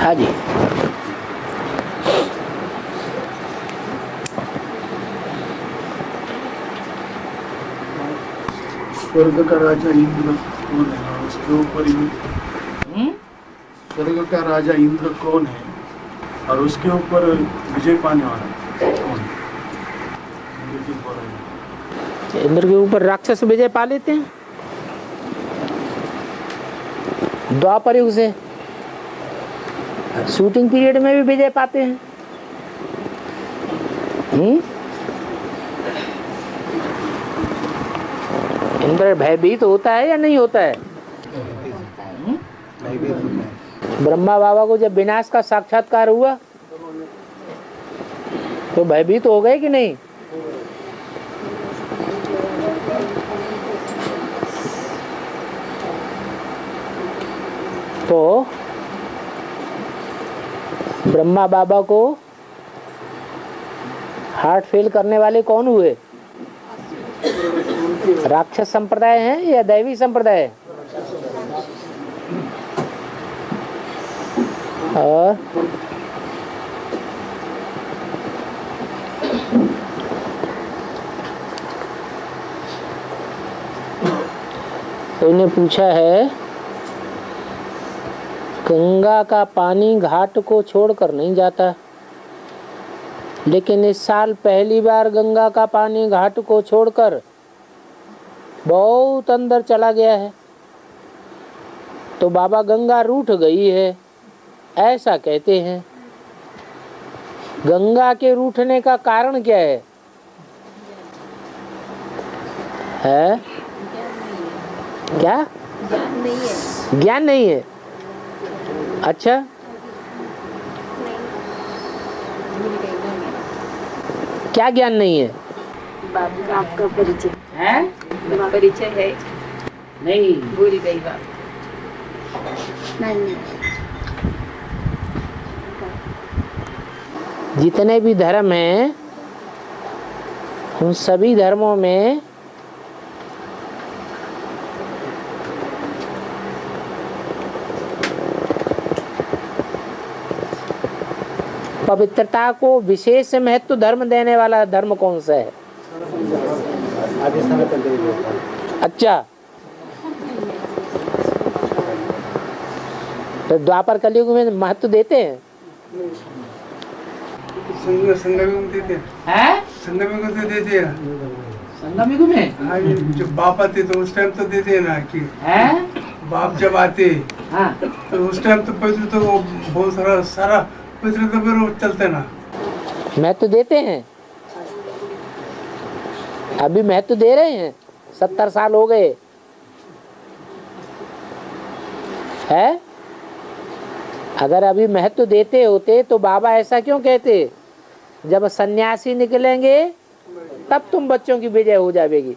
हाँ जी। स्वर्ग का राजा इंद्र कौन है और उसके ऊपर स्वर्ग का राजा इंद्र कौन है और उसके ऊपर विजय पाने वाला कौन है? इंद्र के ऊपर राक्षस विजय पा लेते हैं द्वापर युग से, शूटिंग पीरियड में भी विजय पाते हैं। इंद्र भयभीत होता है या नहीं होता है? ब्रह्मा बाबा को जब विनाश का साक्षात्कार हुआ तो भयभीत हो गए कि नहीं? तो ब्रह्मा बाबा को हार्ट फेल करने वाले कौन हुए? राक्षस संप्रदाय है या दैवी संप्रदाय? और तो इन्हें पूछा है, गंगा का पानी घाट को छोड़कर नहीं जाता, लेकिन इस साल पहली बार गंगा का पानी घाट को छोड़कर बहुत अंदर चला गया है। तो बाबा गंगा रूठ गई है ऐसा कहते हैं। गंगा के रूठने का कारण क्या है? क्या? ज्ञान नहीं है। अच्छा, क्या ज्ञान नहीं है? बाबू का आपका परिचय है? परिचय है नहीं, भूल गई बात। नहीं। जितने भी धर्म हैं उन सभी धर्मों में पवित्रता को विशेष महत्व धर्म देने वाला धर्म कौन सा है? अच्छा, तो द्वापर कलयुग में महत्व देते हैं? संगम देते हैं? संगम को देते हैं। संगम युग में? हाँ, जब बाप आते तो उस टाइम तो देते हैं ना कि हैं? बाप जब आते हाँ, तो उस टाइम तो पवित्र तो वो बहुत सारा पवित्र तो फिर वो चलते ना। महत्व देते हैं? अभी महत्व दे रहे हैं? 70 साल हो गए है। अगर अभी महत्व देते होते तो बाबा ऐसा क्यों कहते, जब सन्यासी निकलेंगे तब तुम बच्चों की विजय हो जाएगी।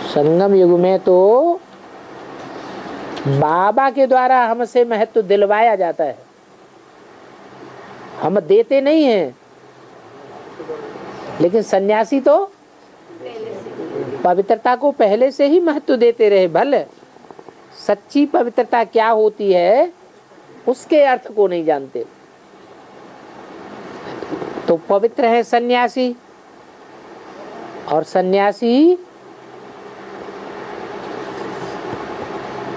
संगम युग में तो बाबा के द्वारा हमसे महत्व दिलवाया जाता है, हम देते नहीं हैं। लेकिन सन्यासी तो पवित्रता को पहले से ही महत्व देते रहे। भले सच्ची पवित्रता क्या होती है उसके अर्थ को नहीं जानते। तो पवित्र है सन्यासी, और सन्यासी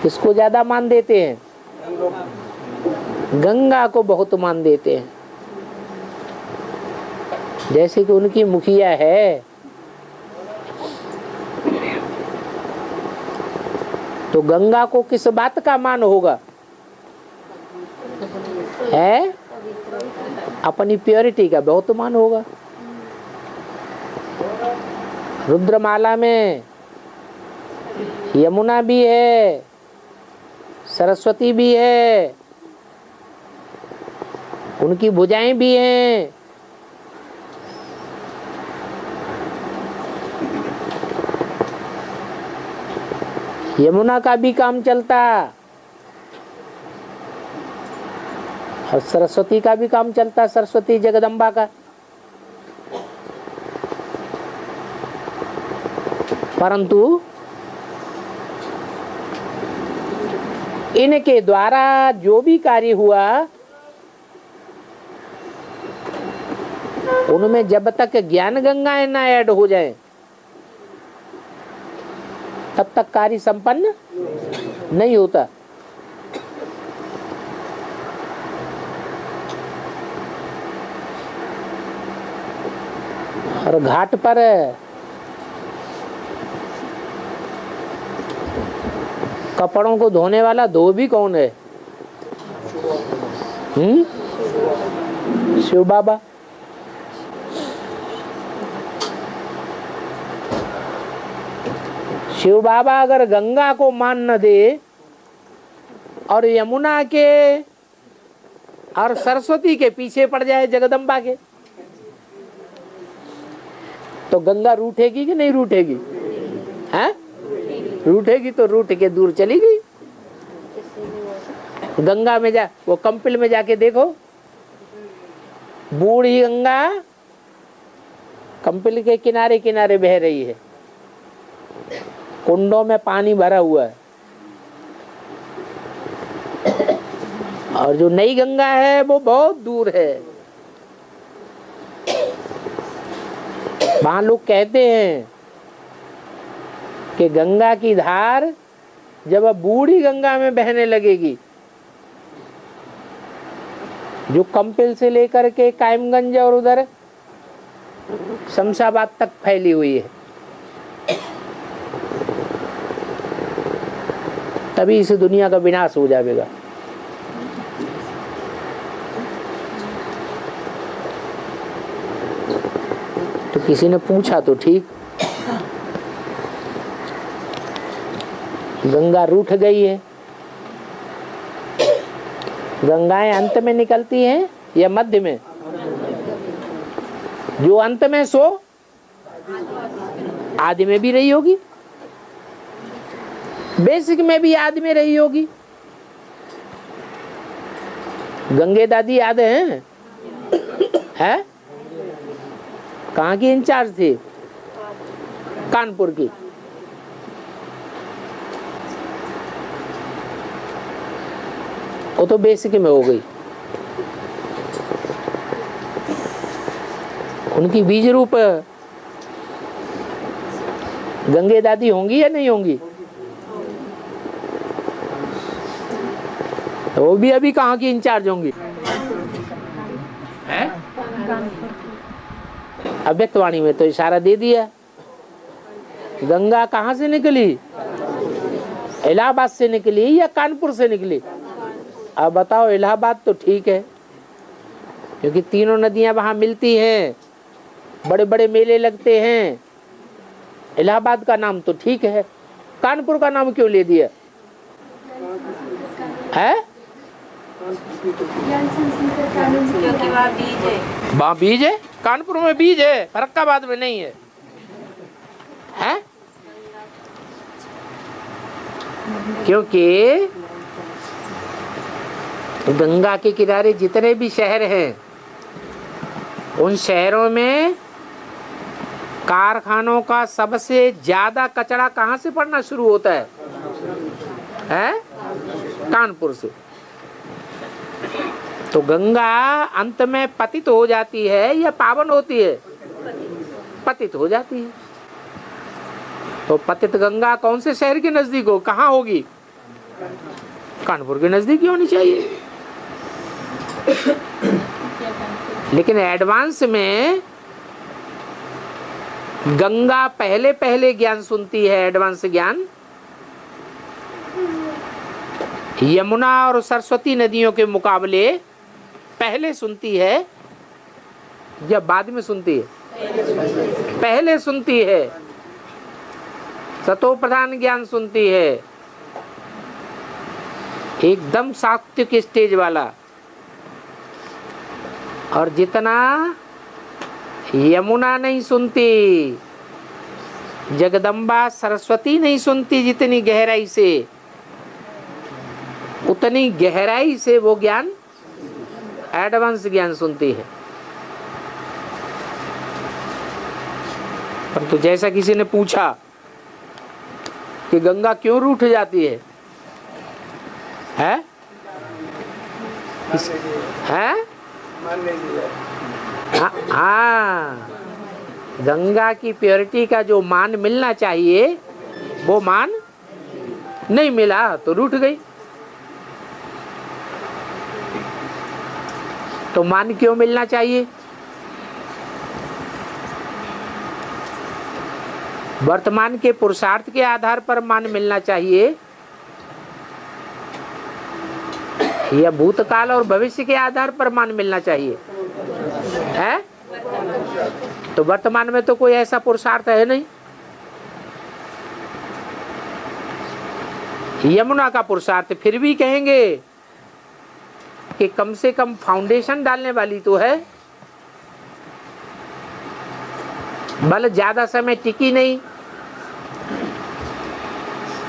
किसको ज्यादा मान देते हैं? गंगा को बहुत मान देते हैं। जैसे कि उनकी मुखिया है, तो गंगा को किस बात का मान होगा? है अपनी प्योरिटी का बहुत मान होगा। रुद्रमाला में यमुना भी है, सरस्वती भी है, उनकी भुजाएं भी हैं। यमुना का भी काम चलता और सरस्वती का भी काम चलता, सरस्वती जगदम्बा का। परंतु इनके द्वारा जो भी कार्य हुआ उनमें जब तक ज्ञान गंगाएं ना ऐड हो जाए तब तक कार्य संपन्न नहीं होता। और घाट पर कपड़ों को धोने वाला धोबी कौन है? शिव बाबा। शिव बाबा अगर गंगा को मान न दे और यमुना के और सरस्वती के पीछे पड़ जाए जगदम्बा के, तो गंगा रूठेगी कि नहीं रूठेगी? हैं? रूठेगी तो रूठ के दूर चली गई। गंगा में जा, वो कंपिल में जाके देखो, बूढ़ी गंगा कंपिल के किनारे किनारे बह रही है, कुंडों में पानी भरा हुआ है। और जो नई गंगा है वो बहुत दूर है। वहां लोग कहते हैं कि गंगा की धार जब बूढ़ी गंगा में बहने लगेगी, जो कंपिल से लेकर के कायमगंज और उधर शमशाबाद तक फैली हुई है, तभी इस दुनिया का विनाश हो जाएगा। तो किसी ने पूछा तो ठीक, गंगा रूठ गई है। गंगाएं अंत में निकलती हैं या मध्य में? जो अंत में सो आदि में भी रही होगी, बेसिक में भी आदि में रही होगी। गंगे दादी याद है? कहाँ की इंचार्ज थी? कानपुर की। वो तो बेसिक में हो गई। उनकी बीज रूप गंगे दादी होंगी या नहीं होंगी? वो भी अभी कहाँ की इंचार्ज होंगी? अव्यक्तवाणी में तो इशारा दे दिया। गंगा कहाँ से निकली? इलाहाबाद से निकली या कानपुर से निकली? अब बताओ। इलाहाबाद तो ठीक है, क्योंकि तीनों नदियां वहां मिलती हैं, बड़े बड़े मेले लगते हैं। इलाहाबाद का नाम तो ठीक है, कानपुर का नाम क्यों ले दिया है? क्योंकि वहाँ बीज है। वहाँ बीज है, कानपुर में बीज है, फरक्काबाद में नहीं है। हैं? क्योंकि गंगा के किनारे जितने भी शहर हैं, उन शहरों में कारखानों का सबसे ज्यादा कचरा कहाँ से पड़ना शुरू होता है? कानपुर से। तो गंगा अंत में पतित हो जाती है या पावन होती है? पतित हो जाती है। तो पतित गंगा कौन से शहर के नजदीक हो? कहाँ होगी? कानपुर के नजदीक ही होनी चाहिए। लेकिन एडवांस में गंगा पहले पहले ज्ञान सुनती है। एडवांस ज्ञान यमुना और सरस्वती नदियों के मुकाबले पहले सुनती है या बाद में सुनती है? पहले सुनती है। सतो प्रधान ज्ञान सुनती है, एकदम सात्विक स्टेज वाला। और जितना यमुना नहीं सुनती, जगदम्बा सरस्वती नहीं सुनती जितनी गहराई से, उतनी गहराई से वो ज्ञान एडवांस ज्ञान सुनती है। परंतु जैसा किसी ने पूछा कि गंगा क्यों रूठ जाती है? हैं? हैं? हाँ, गंगा की प्योरिटी का जो मान मिलना चाहिए वो मान नहीं मिला तो रूठ गई। तो मान क्यों मिलना चाहिए? वर्तमान के पुरुषार्थ के आधार पर मान मिलना चाहिए या भूतकाल और भविष्य के आधार पर मान मिलना चाहिए? है? तो वर्तमान में तो कोई ऐसा पुरुषार्थ है नहीं। यमुना का पुरुषार्थ फिर भी कहेंगे कि कम से कम फाउंडेशन डालने वाली तो है, भले ज्यादा समय टिकी नहीं,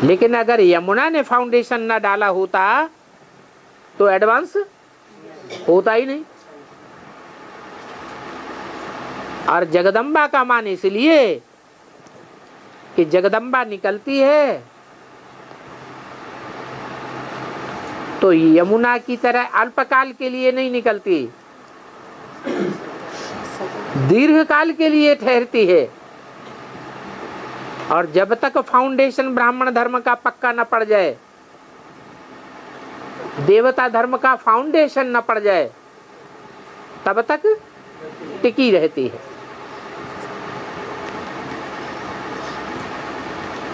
लेकिन अगर यमुना ने फाउंडेशन ना डाला होता तो एडवांस होता ही नहीं। और जगदम्बा का मान इसलिए कि जगदम्बा निकलती है तो यमुना की तरह अल्पकाल के लिए नहीं निकलती, दीर्घ काल के लिए ठहरती है। और जब तक फाउंडेशन ब्राह्मण धर्म का पक्का न पड़ जाए, देवता धर्म का फाउंडेशन न पड़ जाए, तब तक टिकी रहती है।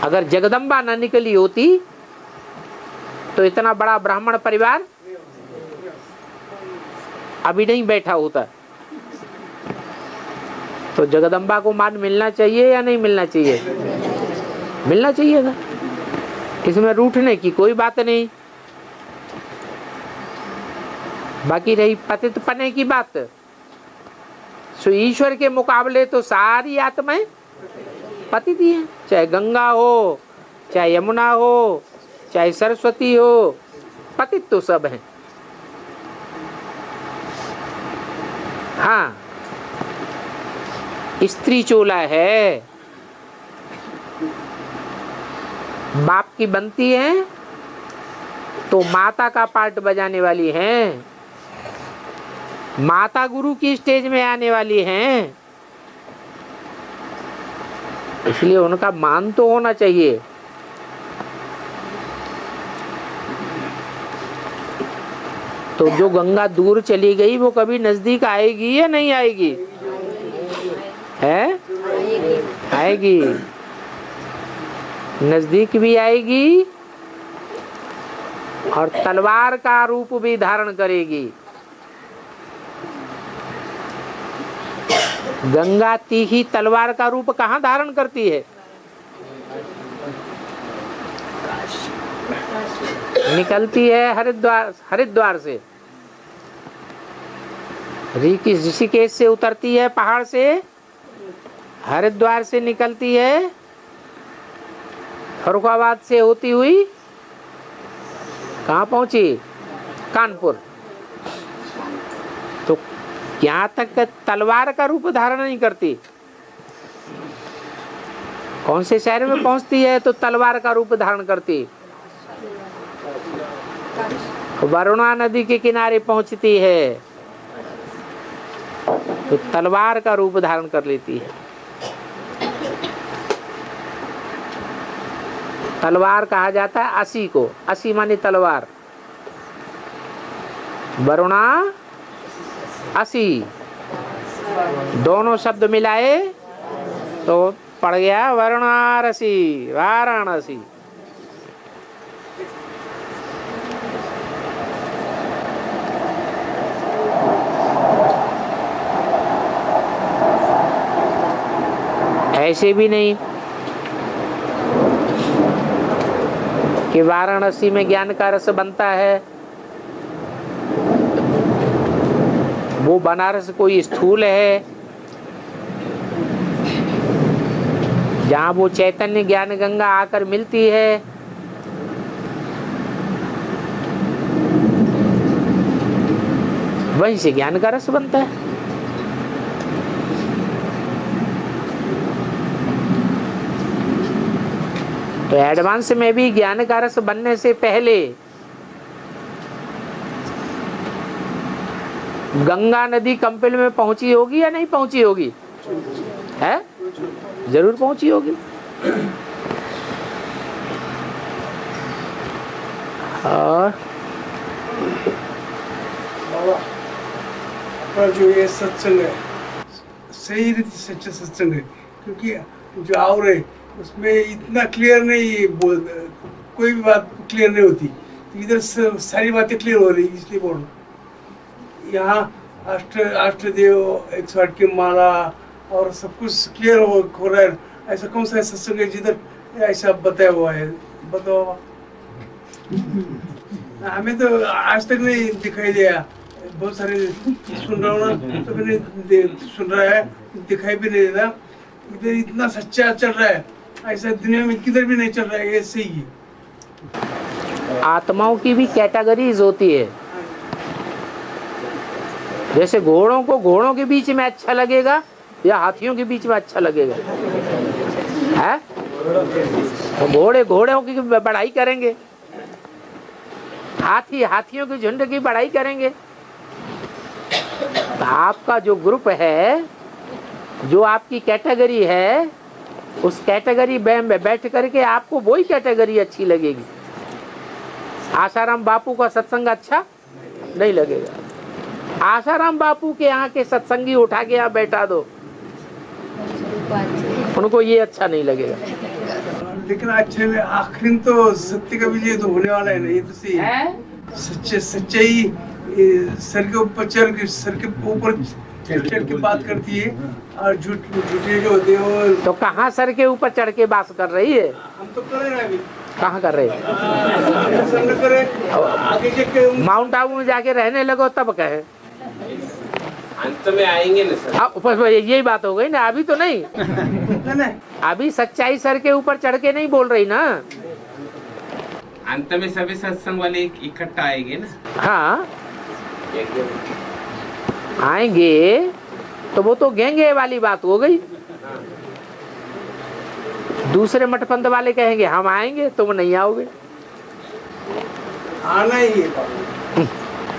अगर जगदम्बा न निकली होती तो इतना बड़ा ब्राह्मण परिवार अभी नहीं बैठा होता। तो जगदम्बा को मान मिलना चाहिए या नहीं मिलना चाहिए? मिलना चाहिए ना, इसमें रूठने की कोई बात नहीं। बाकी रही पतित पने की बात, सो ईश्वर के मुकाबले तो सारी आत्माएं पतित ही हैं, चाहे गंगा हो, चाहे यमुना हो, चाहे सरस्वती हो, पतित तो सब हैं। हाँ, स्त्री चोला है, बाप की बनती है तो माता का पार्ट बजाने वाली हैं, माता गुरु की स्टेज में आने वाली हैं, इसलिए उनका मान तो होना चाहिए। तो जो गंगा दूर चली गई वो कभी नजदीक आएगी या नहीं आएगी? है? आएगी, नजदीक भी आएगी और तलवार का रूप भी धारण करेगी। गंगा तीखी तलवार का रूप कहाँ धारण करती है? निकलती है हरिद्वार से, ऋषिकेश से उतरती है पहाड़ से, हरिद्वार से निकलती है, फरुखाबाद से होती हुई कहाँ पहुंची? कानपुर। तो यहाँ तक तलवार का रूप धारण नहीं करती, कौन से शहर में पहुंचती है तो तलवार का रूप धारण करती? वरुणा नदी के किनारे पहुंचती है तो तलवार का रूप धारण कर लेती है। तलवार कहा जाता है असी को, असी माने तलवार, वरुणा असी, दोनों शब्द मिलाए तो पड़ गया वाराणसी, वाराणसी। ऐसे भी नहीं कि वाराणसी में ज्ञान का रस बनता है, वो बनारस कोई स्थूल है जहाँ वो चैतन्य ज्ञान गंगा आकर मिलती है। वहीं से ज्ञान का रस बनता है। तो एडवांस में भी ज्ञान का रस बनने से पहले गंगा नदी कंपिल में पहुंची होगी या नहीं पहुंची होगी? है, जरूर पहुंची होगी। और अपना जो ये सत्संग है सही रीति सच्चा सत्संग है, क्योंकि जो और है उसमें इतना क्लियर नहीं बोल, कोई भी बात क्लियर नहीं होती, तो इधर सारी बातें क्लियर हो रही, इसलिए बोल रहा हूं। यहाँ अष्टदेव 108 की माला और सब कुछ क्लियर हो रहा है। ऐसा कौन सा सत्संग है जिधर ऐसा बताया हुआ है? बताओ। हमें तो आज तक नहीं दिखाई दिया। बहुत सारे सुन रहा हूँ ना, तो मैंने सुन रहा है, दिखाई भी नहीं देता। इधर इतना सच्चा चल रहा है, ऐसा दुनिया में किधर भी नहीं चल रहा है। ये सही है। आत्माओं की भी कैटेगरीज होती है। जैसे घोड़ों को घोड़ों के बीच में अच्छा लगेगा या हाथियों के बीच में अच्छा लगेगा? है, तो घोड़े घोड़ों की बढ़ाई करेंगे, हाथी हाथियों के झुंड की बढ़ाई करेंगे। तो आपका जो ग्रुप है, जो आपकी कैटेगरी है, उस कैटेगरी में बैठ करके आपको वही कैटेगरी अच्छी लगेगी। आसाराम बापू का सत्संग अच्छा नहीं लगेगा। आसाराम बापू के यहाँ के सत्संगी उठा के यहाँ बैठा दो, उनको ये अच्छा नहीं लगेगा। लेकिन अच्छे में आखिर में तो सत्य का विजय तो होने वाला है ना। ये तो सही है। सच्चाई सर के ऊपर चढ़ के बात करती है, और झूठे जो होते हैं वो। तो कहाँ सर के ऊपर चढ़ के बात कर रही है? हम तो कर रहे हैं अभी। कहाँ कर रहे हैं? आगे जाके माउंट आबू में जाके रहने लगो तब कहे। अंत में आएंगे ना सर। ऊपर यही बात हो गई ना, अभी तो नहीं। अभी सच्चाई सर के ऊपर चढ़ के नहीं बोल रही ना। अंत में सभी सत्संग वाले इकट्ठा आएंगे ना। हाँ आएंगे, तो वो तो गेंगे वाली बात हो गई। दूसरे मठपंथ वाले कहेंगे हम आएंगे, तुम नहीं आओगे। आना ही है।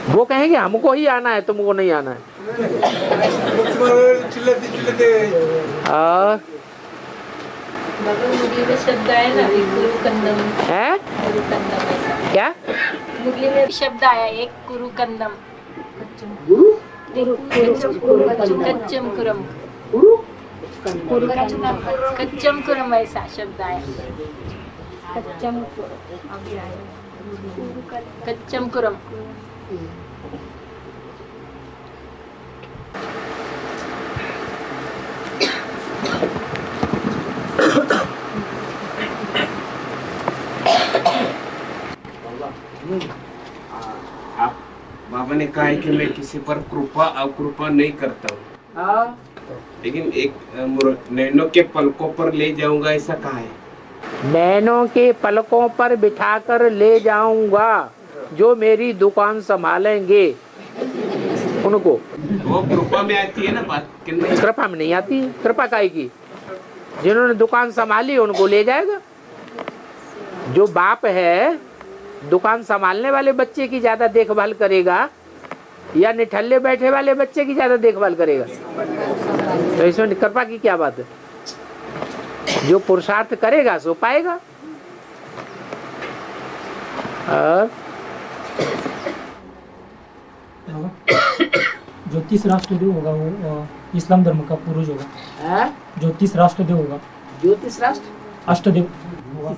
वो कहेंगे हमको ही आना है, तुमको नहीं आना है। चिल्लाते और बाबा मुरली में शब्द आया ना, गुरु कंदम। है गुरु कंदम ऐसा क्या? मुरली में शब्द आया एक, गुरु कंदम। कच्चम कुरम, कच्चम कुरम ऐसा शब्द आया। कच्चम कुरम। आप बाबा ने कहा है कि मैं किसी पर कृपा अकृपा नहीं करता हूँ, लेकिन एक नैनो के पलकों पर ले जाऊंगा ऐसा कहा है। नैनों के पलकों पर बिठाकर ले जाऊंगा, जो मेरी दुकान संभालेंगे उनको। वो कृपा में आती है ना बात, कृपा में नहीं आती। कृपा काहे की? जिन्होंने दुकान संभाली उनको ले जाएगा। जो बाप है दुकान संभालने वाले बच्चे की ज्यादा देखभाल करेगा या निठल्ले बैठे वाले बच्चे की ज्यादा देखभाल करेगा? तो इसमें कृपा की क्या बात है? जो पुरुषार्थ करेगा सो पाएगा। और जो 30 राष्ट्रदेव होगा वो इस्लाम धर्म का पूर्वज होगा। जो 30 राष्ट्रदेव होगा, ज्योतिष राष्ट्र अष्टदेव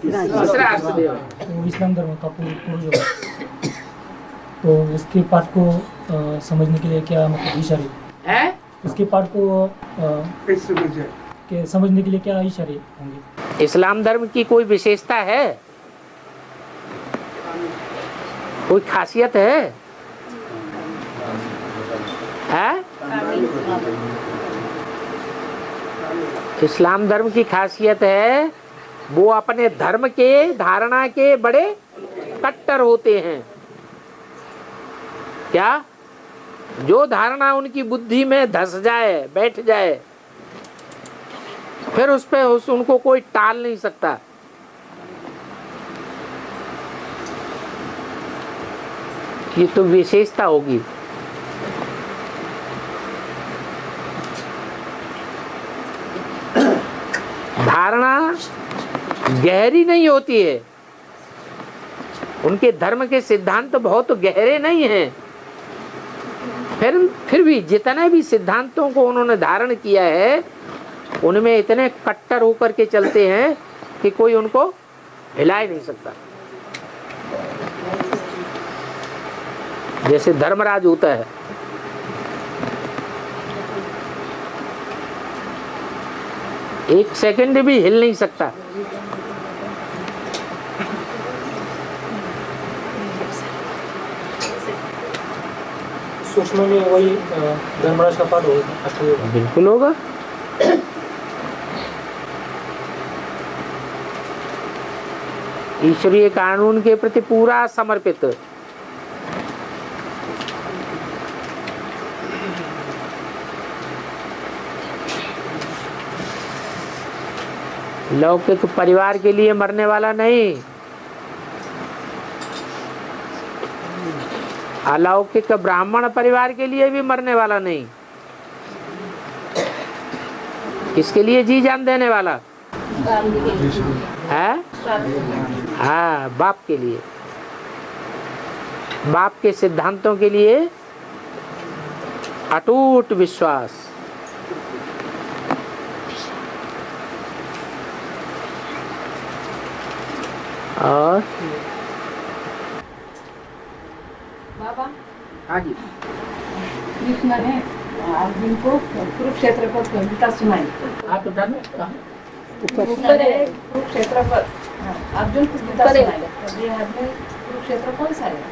तीसरा अष्टदेव तो इस्लाम धर्म का पूर्वज होगा। तो उसके पाठ को समझने के लिए क्या मतलब इशारे है? उसके पाठ को कैसे बन जाए? के समझने के लिए क्या इशारे होंगे? इस्लाम धर्म की कोई विशेषता है? कोई खासियत है? इस्लाम धर्म की खासियत है वो अपने धर्म के धारणा के बड़े कट्टर होते हैं। क्या? जो धारणा उनकी बुद्धि में धस जाए, बैठ जाए, फिर उस पे उनको कोई टाल नहीं सकता। ये तो विशेषता होगी। धारणा गहरी नहीं होती है, उनके धर्म के सिद्धांत तो बहुत गहरे नहीं हैं, फिर भी जितने भी सिद्धांतों को उन्होंने धारण किया है उनमें इतने कट्टर होकर के चलते हैं कि कोई उनको हिला ही नहीं सकता। जैसे धर्मराज होता है, एक सेकंड भी हिल नहीं सकता। सूक्ष्म में वही धर्मराज का पाठ होगा। बिल्कुल होगा। ईश्वरीय कानून के प्रति पूरा समर्पित। लौकिक परिवार के लिए मरने वाला नहीं, अलौकिक ब्राह्मण परिवार के लिए भी मरने वाला नहीं, किसके लिए जी जान देने वाला है? हाँ, बाप के लिए, बाप के सिद्धांतों के लिए अटूट विश्वास। और बाबा, हाँ जी, कृष्ण ने अर्जुन को कुरुक्षेत्र पर गीता सुनाई। आप उधर में ऊपर है कुरुक्षेत्र पर अर्जुन को गीता सुनाई। तो ये आदमी कुरुक्षेत्र कौन सा है?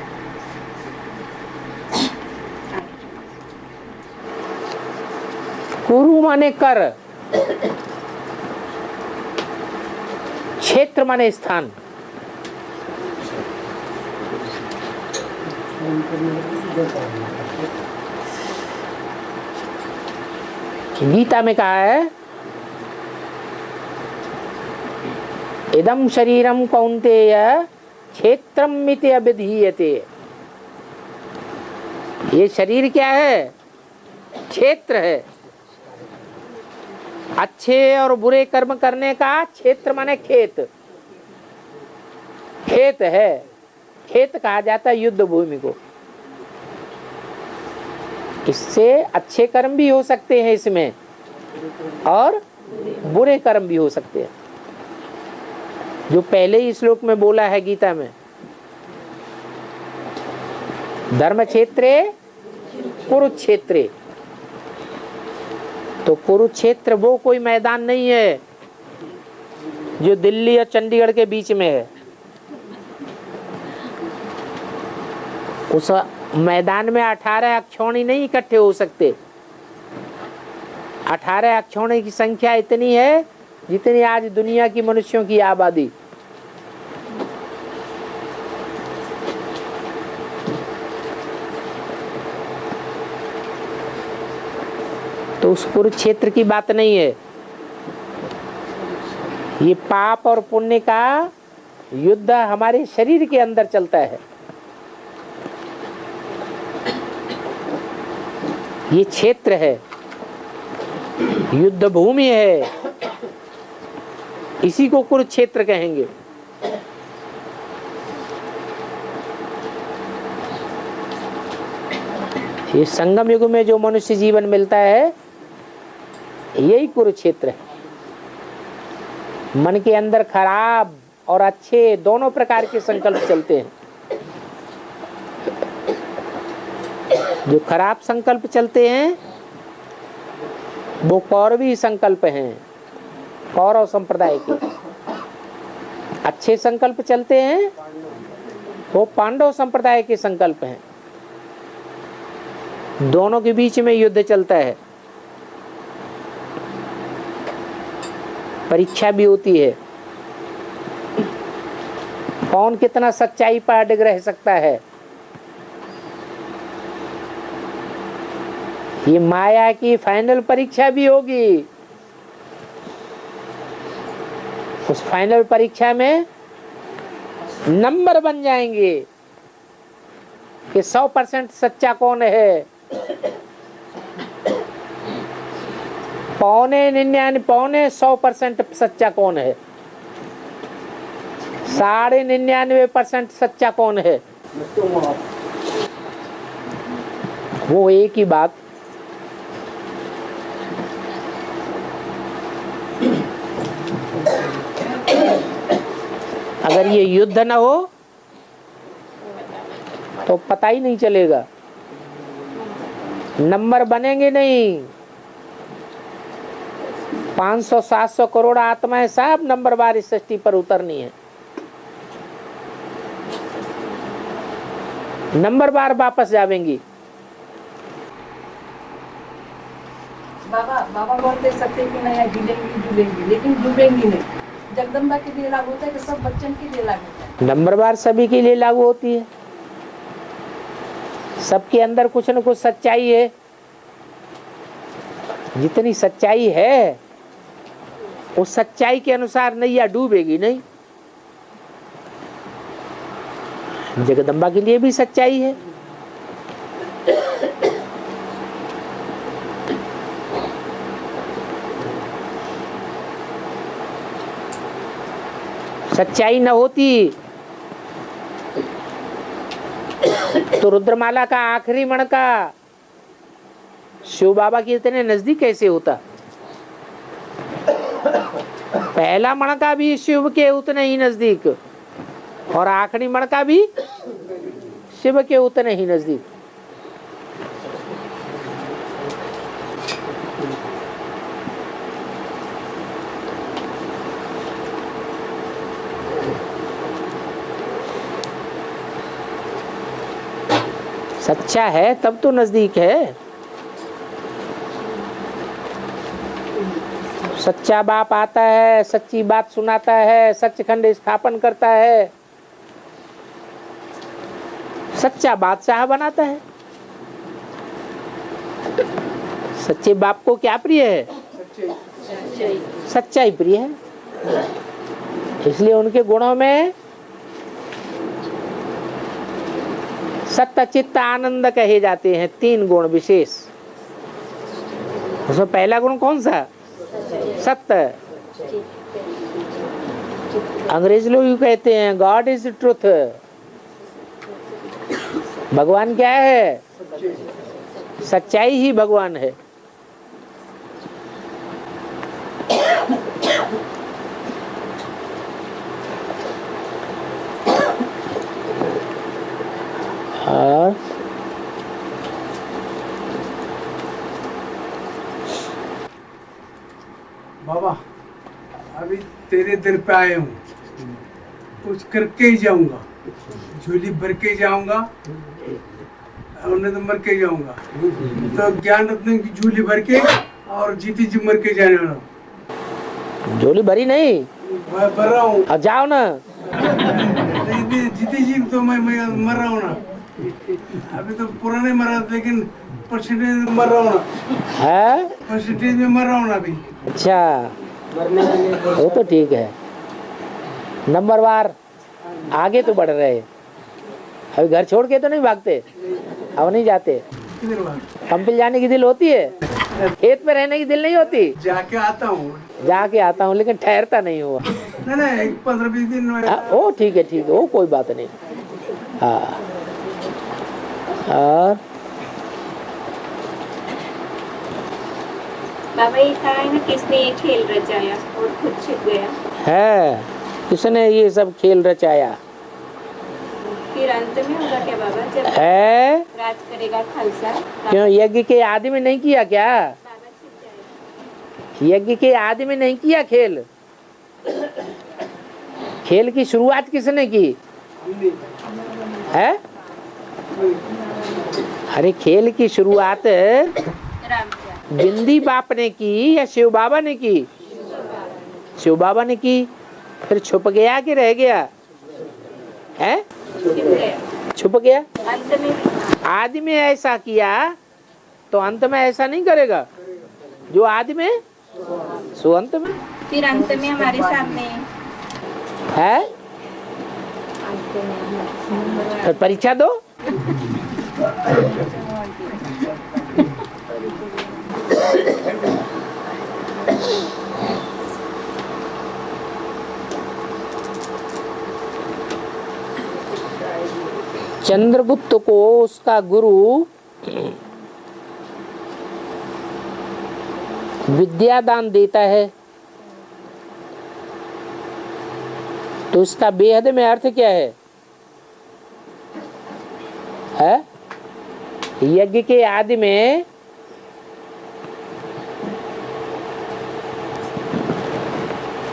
कुरु माने कर, क्षेत्र माने स्थान। गीता में कहा है, इदं शरीरम कौन्तेय क्षेत्रम मिति अभिधीयते। ये शरीर क्या है? क्षेत्र है। अच्छे और बुरे कर्म करने का क्षेत्र माने खेत, खेत है। खेत कहा जाता है युद्ध भूमि को। इससे अच्छे कर्म भी हो सकते हैं इसमें और बुरे कर्म भी हो सकते हैं, जो पहले ही श्लोक में बोला है गीता में, धर्म क्षेत्रे कुरुक्षेत्रे। तो कुरुक्षेत्र वो कोई मैदान नहीं है जो दिल्ली और चंडीगढ़ के बीच में है। उस मैदान में 18 अक्षौणी नहीं इकट्ठे हो सकते। 18 अक्षौणी की संख्या इतनी है जितनी आज दुनिया की मनुष्यों की आबादी। तो उस कुरुक्षेत्र की बात नहीं है। ये पाप और पुण्य का युद्ध हमारे शरीर के अंदर चलता है। ये क्षेत्र है, युद्ध भूमि है, इसी को कुरुक्षेत्र कहेंगे। ये संगम युग में जो मनुष्य जीवन मिलता है यही कुरुक्षेत्र है। मन के अंदर खराब और अच्छे दोनों प्रकार के संकल्प चलते हैं। जो खराब संकल्प चलते हैं वो कौरवी संकल्प हैं, कौरव संप्रदाय के। अच्छे संकल्प चलते हैं वो पांडव संप्रदाय के संकल्प हैं। दोनों के बीच में युद्ध चलता है, परीक्षा भी होती है। कौन कितना सच्चाई पर अडिग रह सकता है। ये माया की फाइनल परीक्षा भी होगी। उस फाइनल परीक्षा में नंबर बन जाएंगे कि 100% सच्चा कौन है? 99.99% सच्चा कौन है? 99.99% सच्चा कौन है? वो एक ही बात। अगर ये युद्ध न हो तो पता ही नहीं चलेगा, नंबर बनेंगे नहीं। 500-700 करोड़ आत्माएं सब नंबरवार इस सृष्टि पर उतरनी है, नंबरवार वापस जावेंगी। बाबा बाबा बोलते सत्य की नया हिलेंगी झूलेंगी, लेकिन डूबेंगी नहीं। जगदम्बा के लिए लागू होता है कि सब बच्चन के लिए लागू होता है? नंबरवार सभी के लिए लागू होती है। सबके अंदर कुछ न कुछ सच्चाई है। जितनी सच्चाई है उस सच्चाई के अनुसार नैया डूबेगी नहीं। जगदम्बा के लिए भी सच्चाई है। सच्चाई न होती तो रुद्रमाला का आखिरी मणका शिव बाबा के इतने नजदीक कैसे होता? पहला मणका भी शिव के उतने ही नजदीक और आखिरी मणका भी शिव के उतने ही नजदीक। सच्चा है तब तो नजदीक है। सच्चा बाप आता है, सच्ची बात सुनाता है, सचखंड स्थापन करता है, सच्चा बादशाह बनाता है। सच्चे बाप को क्या प्रिय है? सच्चाई प्रिय है। इसलिए उनके गुणों में सत्य चित्त आनंद कहे जाते हैं। 3 गुण विशेष। उसमें पहला गुण कौन सा? सत्य। अंग्रेज लोग कहते हैं गॉड इज ट्रुथ। भगवान क्या है? सच्चाई ही भगवान है। और बाबा अभी तेरे दर पे आए हूँ, कुछ करके ही जाऊंगा। झोली भर के जाऊंगा और नहीं तो मर के जाऊंगा। तो ज्ञान रत्न की झोली भर के और जीती जी मर के जाने वाला। झोली भरी नहीं, मैं भर रहा हूँ। अब जाओ ना। जीती जी तो मैं मर रहा हूँ ना। अभी तो पुराने मरा, लेकिन परसेंटेज में मर रहा हूँ ना। है? परसेंटेज में मर रहा हूँ ना अभी। अच्छा, वो तो ठीक है। नंबरवार आगे तो बढ़ रहे। अभी घर छोड़ के तो नहीं भागते, अब नहीं जाते। किधर भाग? कंपिल जाने की दिल होती है, खेत में रहने की दिल नहीं होती। जाके आता हूँ। जाके आता हूँ लेकिन ठहरता नहीं हुआ। नहीं 15-20 दिन में। ओ ठीक है, ठीक है, वो कोई बात नहीं। हाँ। और बाबा ये कहा है ना, किसने ये खेल रचाया और खुद छिप गया? है, किसने ये सब खेल रचाया? फिर अंत में होगा क्या बाबा, जब है? राज करेगा खालसा? क्यों यज्ञ के आदि में नहीं किया क्या? बाबा छिप जाएगा। यज्ञ के आदि में नहीं किया खेल? खेल की शुरुआत किसने की है? अरे खेल की शुरुआत बिंदी बाप ने की या शिव बाबा ने की? शिव बाबा ने की। फिर छुप गया कि रह गया है? छुप गया। अंत में आदि में ऐसा किया तो अंत में ऐसा नहीं करेगा। जो आदि में सो अंत में। फिर अंत में हमारे सामने है। फिर परीक्षा दो। चंद्रगुप्त को उसका गुरु विद्यादान देता है, तो इसका बेहद में अर्थ क्या है? यज्ञ के आदि में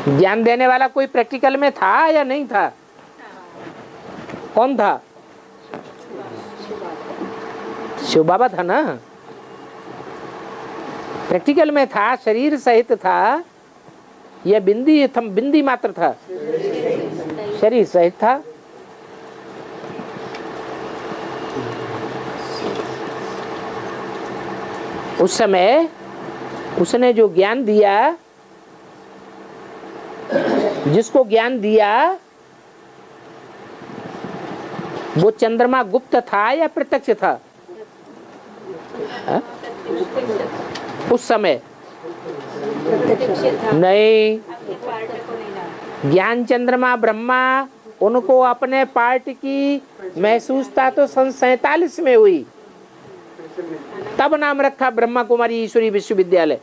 ज्ञान देने वाला कोई प्रैक्टिकल में था या नहीं था? कौन था? शिव बाबा था ना। प्रैक्टिकल में था, शरीर सहित था या बिंदी मात्र था? शरीर सहित था। उस समय उसने जो ज्ञान दिया, जिसको ज्ञान दिया, वो चंद्रमा गुप्त था या प्रत्यक्ष था? उस समय नहीं। ज्ञान चंद्रमा ब्रह्मा, उनको अपने पार्ट की महसूसता तो सन 47 में हुई, तब नाम रखा ब्रह्मा कुमारी ईश्वरी विश्वविद्यालय।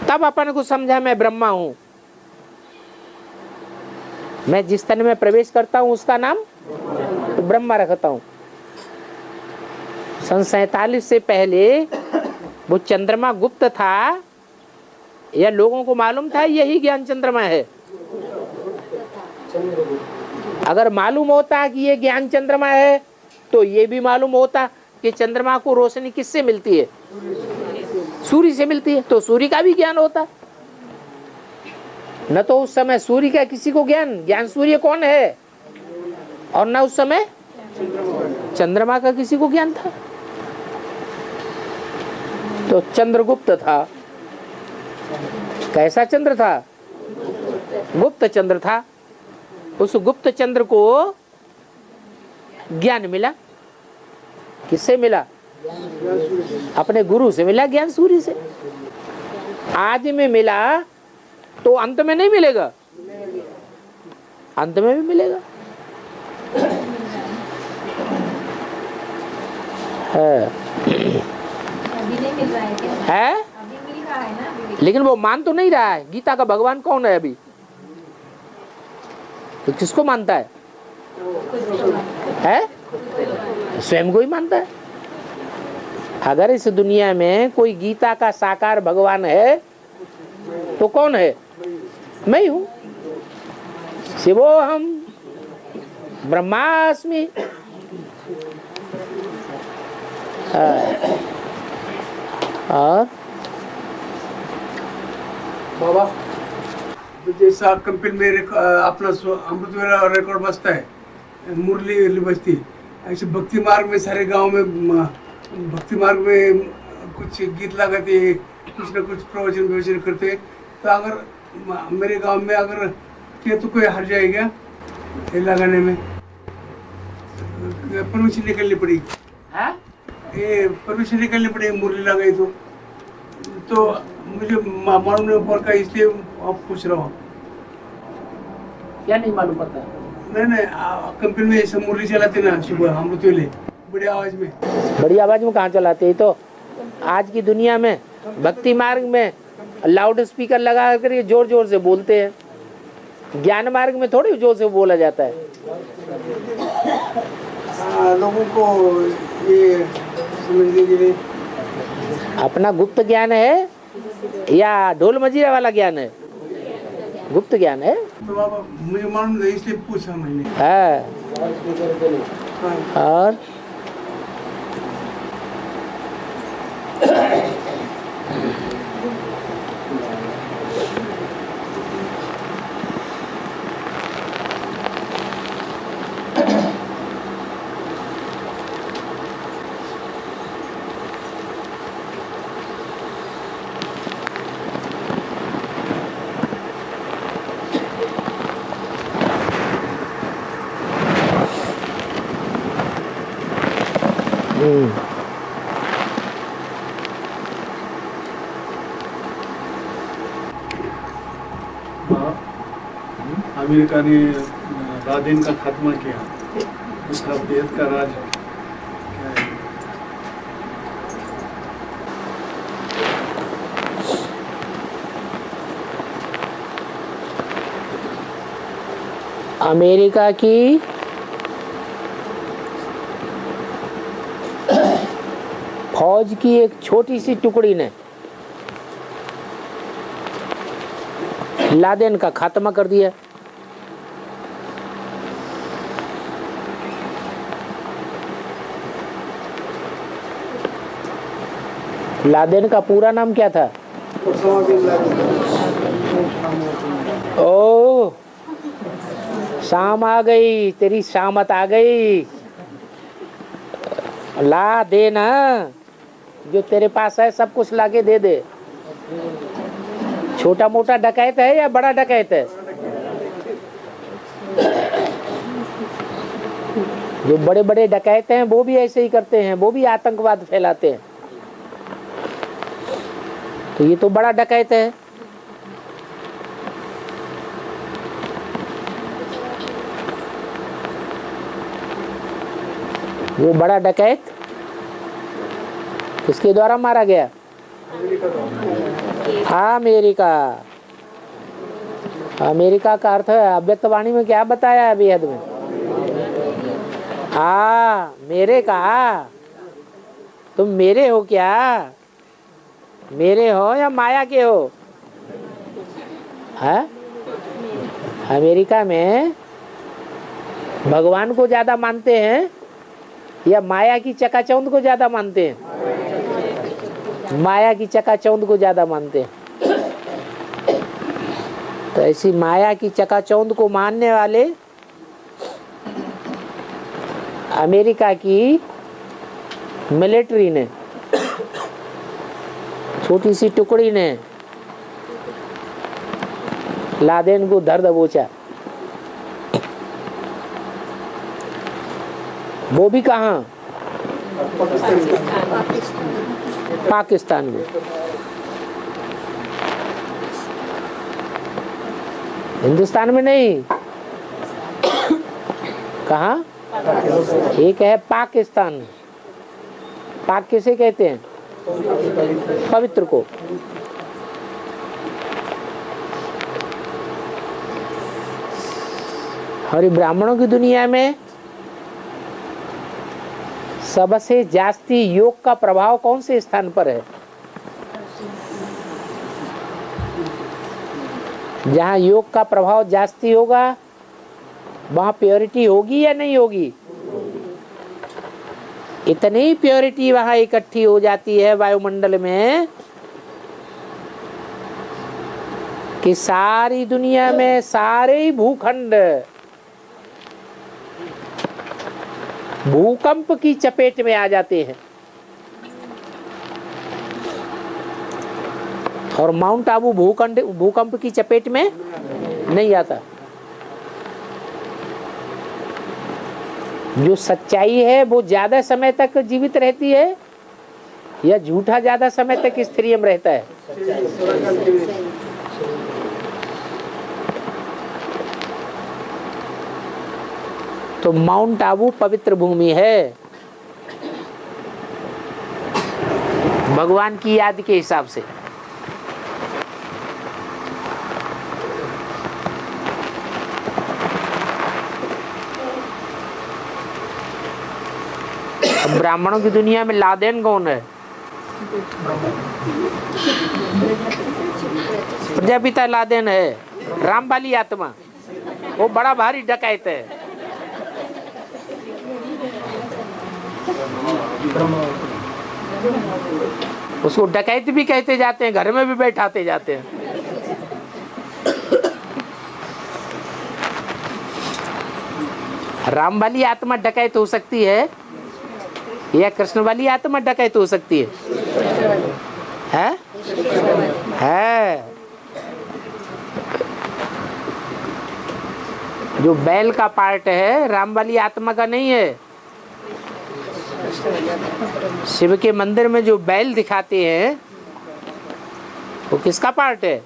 तब अपन को समझा मैं ब्रह्मा हूं। मैं जिस तन में प्रवेश करता हूं उसका नाम तो ब्रह्मा रखता हूं। सन 47 से पहले वो चंद्रमा गुप्त था या लोगों को मालूम था यही ज्ञान चंद्रमा है? अगर मालूम होता कि ये ज्ञान चंद्रमा है तो ये भी मालूम होता कि चंद्रमा को रोशनी किससे मिलती है? सूर्य से मिलती है, तो सूर्य का भी ज्ञान होता। न तो उस समय सूर्य का किसी को ज्ञान सूर्य कौन है, और न उस समय चंद्रमा का किसी को ज्ञान था। तो चंद्रगुप्त था। कैसा चंद्र था? गुप्त चंद्र था। उस गुप्त चंद्र को ज्ञान मिला। किससे मिला? अपने गुरु से मिला, ज्ञान सूर्य से। आज में मिला तो अंत में नहीं मिलेगा, अंत में भी मिलेगा। अभी नहीं मिल रहा है क्या? है, अभी मिल रहा है ना अभी। लेकिन वो मान तो नहीं रहा है। गीता का भगवान कौन है अभी? तो किसको मानता है? स्वयं को ही मानता है। अगर इस दुनिया में कोई गीता का साकार भगवान है तो कौन है? मैं ही हूं। शिवोहम ब्रह्मास्मि। और बाबा, तो जैसा कंपेन में अपना अमृत वेला रिकॉर्ड बजता है, मुरली बजती, ऐसे भक्ति मार्ग में सारे गांव में भक्ति मार्ग में कुछ गीत लगाते, कुछ न कुछ प्रवचन करते। तो अगर मेरे गांव में अगर किया तो कोई हार जाएगा ये लगाने में? परमिशन निकलनी पड़ेगी। ये परमिशन निकलनी पड़ेगी मुरली लगाई तो मुझे मालूम नहीं ऊपर का, इसलिए आप पूछ रहा हूँ। क्या नहीं मालूम पड़ता? नहीं कंपनी में ऐसा मुरली चलाते ना सुबह अमृत वेले, बड़ी आवाज में। बड़ी आवाज में कहाँ चलाते हैं? तो आज की दुनिया में भक्ति मार्ग में लाउड स्पीकर लगा कर जोर जोर से बोलते हैं। ज्ञान मार्ग में थोड़ी जोर से बोला जाता है। लोगों को ये समझने के लिए अपना गुप्त ज्ञान है या ढोल मजीरा वाला ज्ञान है? गुप्त ज्ञान है। तो बाबा मुझे मालूम नहीं, इसलिए पूछा मैंने। है। और अमेरिका ने लादेन का खात्मा किया, उसका बेहद का राज क्या है? अमेरिका की फौज की एक छोटी सी टुकड़ी ने लादेन का खात्मा कर दिया। लादेन का पूरा नाम क्या था? ओ, शाम आ गई, तेरी शामत आ गई। ला दे ना, जो तेरे पास है सब कुछ लाके दे दे। छोटा मोटा डकैत है या बड़ा डकैत है? जो बड़े बड़े डकैत हैं वो भी ऐसे ही करते हैं, वो भी आतंकवाद फैलाते हैं। तो ये तो बड़ा डकैत है। वो बड़ा डकैत किसके द्वारा मारा गया? अमेरिका। अमेरिका का अर्थ है अव्यक्त वाणी में क्या बताया है बेहद में? मेरे का। तुम मेरे हो क्या? मेरे हो या माया के हो? है? अमेरिका में भगवान को ज्यादा मानते हैं या माया की चकाचौंध को ज्यादा मानते हैं? माया की चकाचौंध को ज्यादा मानते हैं। तो ऐसी माया की चकाचौंध को मानने वाले अमेरिका की मिलिट्री ने, छोटी सी टुकड़ी ने लादेन को धर दबोचा। वो भी कहाँ? पाकिस्तान में। हिंदुस्तान में नहीं। कहाँ? एक है पाकिस्तान। पाक किसे कहते हैं? पवित्र को। और ब्राह्मणों की दुनिया में सबसे जास्ती योग का प्रभाव कौन से स्थान पर है? जहाँ योग का प्रभाव जास्ती होगा वहाँ प्योरिटी होगी या नहीं होगी? इतनी प्योरिटी वहाँ इकट्ठी हो जाती है वायुमंडल में कि सारी दुनिया में सारे ही भूखंड भूकंप की चपेट में आ जाते हैं। और माउंट आबू भूकंप की चपेट में नहीं आता। जो सच्चाई है वो ज्यादा समय तक जीवित रहती है या झूठा ज्यादा समय तक स्थिरियम रहता है? तो माउंट आबू पवित्र भूमि है भगवान की याद के हिसाब से। ब्राह्मणों की दुनिया में लादेन कौन है? प्रजापिता लादेन है, रामबाली आत्मा। वो बड़ा भारी डकैत है। उसको डकैत भी कहते जाते हैं, घर में भी बैठाते जाते हैं। राम वाली आत्मा डकैत हो सकती है या कृष्ण वाली आत्मा डकैत हो सकती है? है। जो बैल का पार्ट है राम वाली आत्मा का नहीं है। शिव के मंदिर में जो बैल दिखाते हैं वो किसका पार्ट है?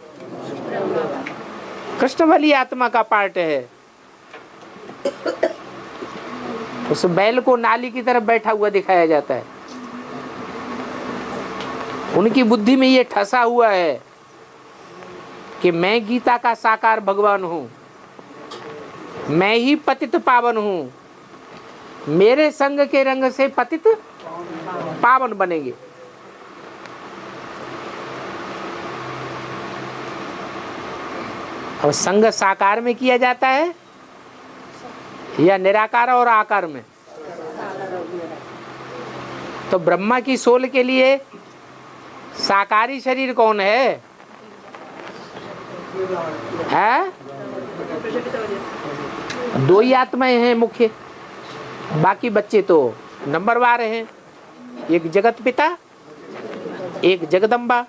कृष्ण वाली आत्मा का पार्ट है। उस बैल को नाली की तरफ बैठा हुआ दिखाया जाता है। उनकी बुद्धि में ये ठसा हुआ है कि मैं गीता का साकार भगवान हूं, मैं ही पतित पावन हूं, मेरे संग के रंग से पतित पावन बनेंगे। और संग साकार में किया जाता है या निराकार और आकार में? तो ब्रह्मा की सोल के लिए साकारी शरीर कौन है? दो ही आत्माएं हैं मुख्य, बाकी बच्चे तो नंबरवार हैं। एक जगत पिता, एक जगदम्बा।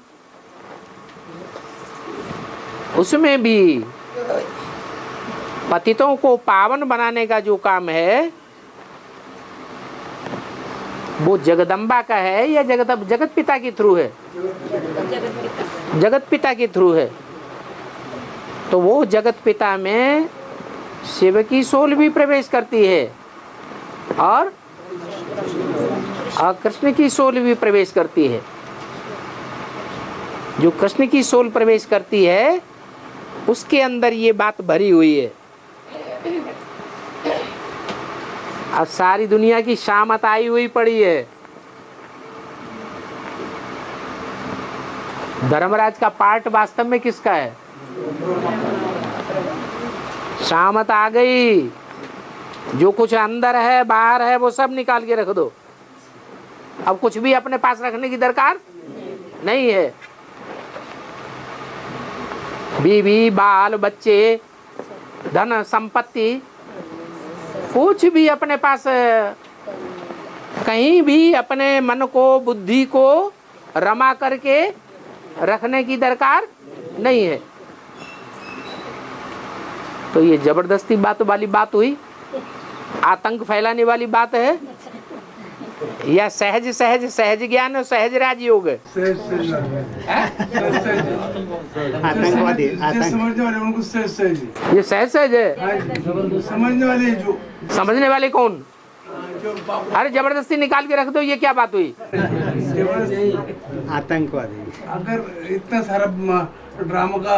उसमें भी पतितों को पावन बनाने का जो काम है वो जगदम्बा का है या जगत पिता के थ्रू है? जगत पिता के थ्रू है। तो वो जगत पिता में शिव की सोल भी प्रवेश करती है और कृष्ण की सोल भी प्रवेश करती है। जो कृष्ण की सोल प्रवेश करती है उसके अंदर ये बात भरी हुई है। अब सारी दुनिया की शामत आई हुई पड़ी है। धर्मराज का पार्ट वास्तव में किसका है? शामत आ गई। जो कुछ अंदर है बाहर है वो सब निकाल के रख दो। अब कुछ भी अपने पास रखने की दरकार नहीं है। बीवी, बाल, बच्चे, धन संपत्ति, कुछ भी अपने पास कहीं भी अपने मन को, बुद्धि को रमा करके रखने की दरकार नहीं है। तो ये जबरदस्ती बात वाली बात हुई, आतंक फैलाने वाली बात है या सहज सहज सहज ज्ञान और सहज राजयोग है? आतंकवादी समझने वाले उनको सहज सहज है। ये सहज सहज है। समझने वाले जो समझने वाले कौन? अरे जबरदस्ती निकाल के रख दो, ये क्या बात हुई? आतंकवादी। अगर इतना सारा ड्रामा का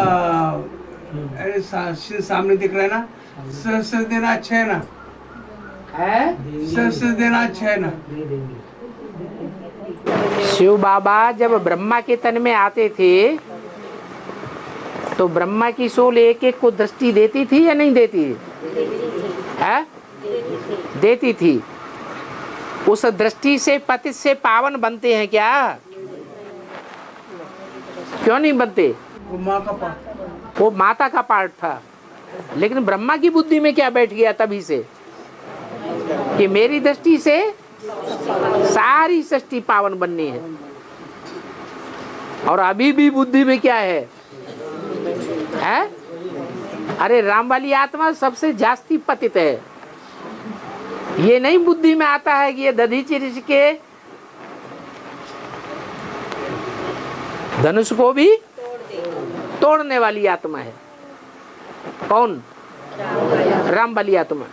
सामने दिख रहा है ना, सहज देना अच्छा है ना? सहज देना अच्छा है ना? शिव बाबा जब ब्रह्मा के तन में आते थे तो ब्रह्मा की सोल एक एक को दृष्टि देती थी या नहीं देती? है? देती थी। उस दृष्टि से पतित से पावन बनते हैं क्या? क्यों नहीं बनते? वो माँ का पार्ट, वो माता का पार्ट था। लेकिन ब्रह्मा की बुद्धि में क्या बैठ गया तभी से कि मेरी दृष्टि से सारी सृष्टि पावन बननी है। और अभी भी बुद्धि में क्या है? अरे राम वाली आत्मा सबसे जास्ती पतित है। ये नहीं बुद्धि में आता है कि ये दधीचि ऋषि के धनुष को भी तोड़ने वाली आत्मा है। कौन? राम वाली आत्मा।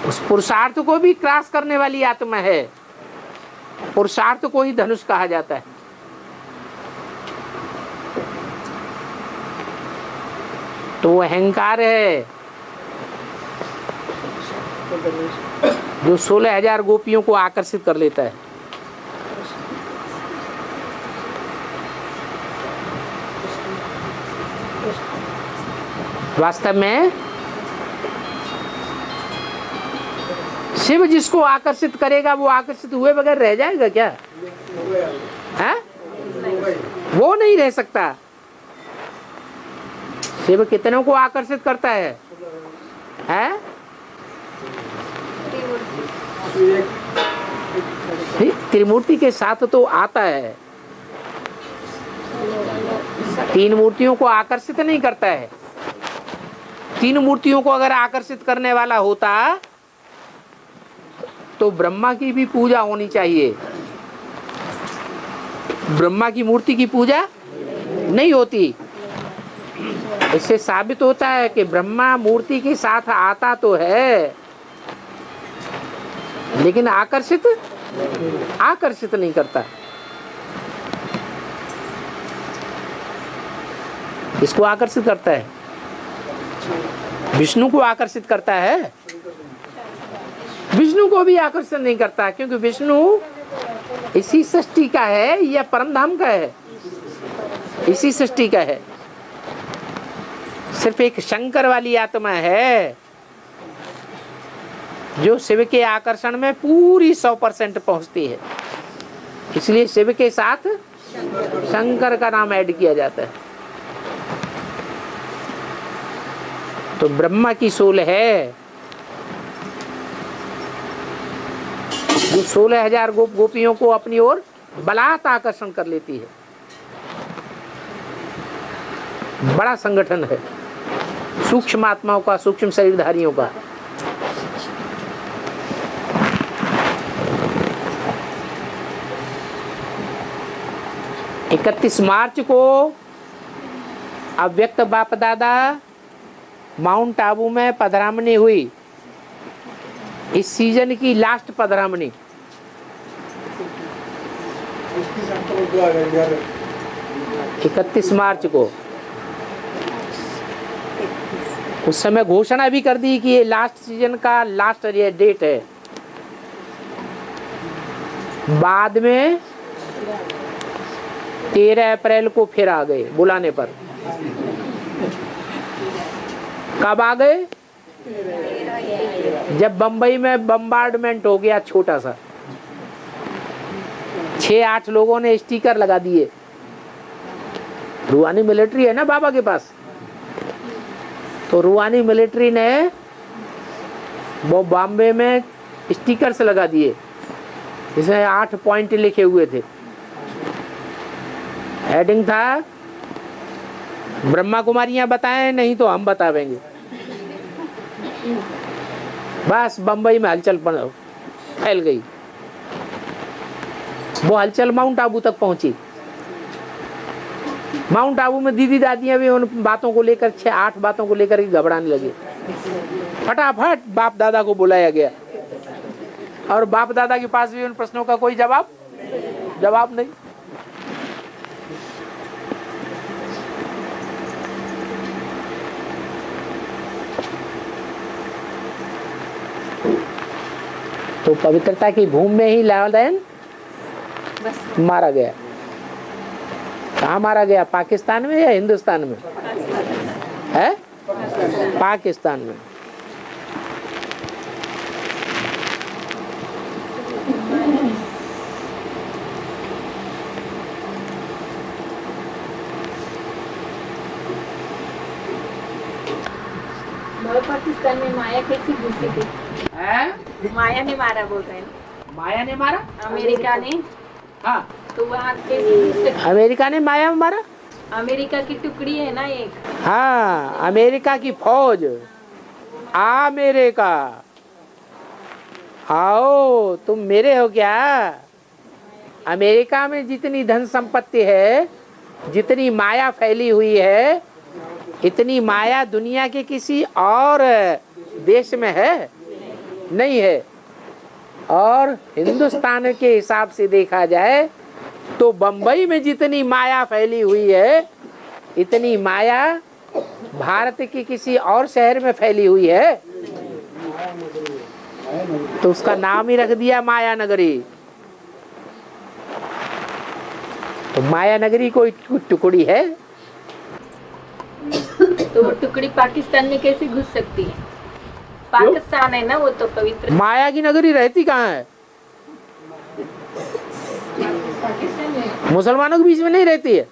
उस पुरुषार्थ को भी क्रॉस करने वाली आत्मा है। पुरुषार्थ को ही धनुष कहा जाता है। तो वो अहंकार है जो 16,000 गोपियों को आकर्षित कर लेता है। वास्तव में शिव जिसको आकर्षित करेगा वो आकर्षित हुए बगैर रह जाएगा क्या? है? वो नहीं रह सकता। शिव कितनों को आकर्षित करता है? त्रिमूर्ति के साथ तो आता है, तीन मूर्तियों को आकर्षित नहीं करता है। तीन मूर्तियों को अगर आकर्षित करने वाला होता तो ब्रह्मा की भी पूजा होनी चाहिए। ब्रह्मा की मूर्ति की पूजा नहीं होती। इससे साबित होता है कि ब्रह्मा मूर्ति के साथ आता तो है, लेकिन आकर्षित नहीं करता। इसको आकर्षित करता है, विष्णु को आकर्षित करता है, विष्णु को भी आकर्षित नहीं करता, क्योंकि विष्णु इसी सृष्टि का है या परमधाम का है, इसी सृष्टि का है। सिर्फ एक शंकर वाली आत्मा है जो शिव के आकर्षण में पूरी 100% पहुंचती है, इसलिए शिव के साथ शंकर का नाम ऐड किया जाता है। तो ब्रह्मा की सोल है जो 16,000 गोपियों को अपनी ओर बलात् आकर्षण कर लेती है। बड़ा संगठन है सूक्ष्म आत्माओं का, सूक्ष्म शरीरधारियों का। मार्च 31 को अव्यक्त बाप दादा माउंट आबू में पधरामनी हुई, इस सीजन की लास्ट पधरामनी। 31 मार्च को उस समय घोषणा भी कर दी कि ये लास्ट सीजन का लास्ट डेट है। बाद में 13 अप्रैल को फिर आ गए बुलाने पर। कब आ गए? जब बंबई में बम्बार्डमेंट हो गया छोटा सा, 6-8 लोगों ने स्टिकर लगा दिए। रुहानी मिलिट्री है ना बाबा के पास, तो रुहानी मिलिट्री ने वो बॉम्बे में स्टिकर्स लगा दिए, इसमें 8 पॉइंट लिखे हुए थे। हेडिंग था ब्रह्मा कुमारियां बताएं नहीं तो हम बतावेंगे। बस बंबई में हलचल फैल गई। वो हलचल माउंट आबू तक पहुंची। माउंट आबू में दीदी दादियां भी उन बातों को लेकर 6-8 बातों को लेकर घबराने लगे। फटाफट बाप दादा को बुलाया गया और बाप दादा के पास भी उन प्रश्नों का कोई जवाब नहीं। तो पवित्रता की भूमि में ही लालदैन मारा गया। कहाँ मारा गया? पाकिस्तान में या हिंदुस्तान में? है पाकिस्तान में। पाकिस्तान में माया कैसी घुसी थी? माया ने मारा बोल रहे हैं। माया ने मारा? अमेरिका ने। हाँ, तो वहाँ कैसे? अमेरिका ने माया मारा? अमेरिका की टुकड़ी है ना एक। हाँ, अमेरिका की फौज। अमेरिका आओ, तुम मेरे हो क्या? अमेरिका में जितनी धन संपत्ति है, जितनी माया फैली हुई है, इतनी माया दुनिया के किसी और देश में है नहीं है। और हिंदुस्तान के हिसाब से देखा जाए तो बंबई में जितनी माया फैली हुई है, इतनी माया भारत के किसी और शहर में फैली हुई है, तो उसका नाम ही रख दिया माया नगरी। तो माया नगरी कोई टुकड़ी है? तो वो टुकड़ी पाकिस्तान में कैसे घुस सकती है? पाकिस्तान है ना वो, तो पवित्र। माया की नगरी रहती कहाँ है? मुसलमानों के बीच में नहीं रहती है।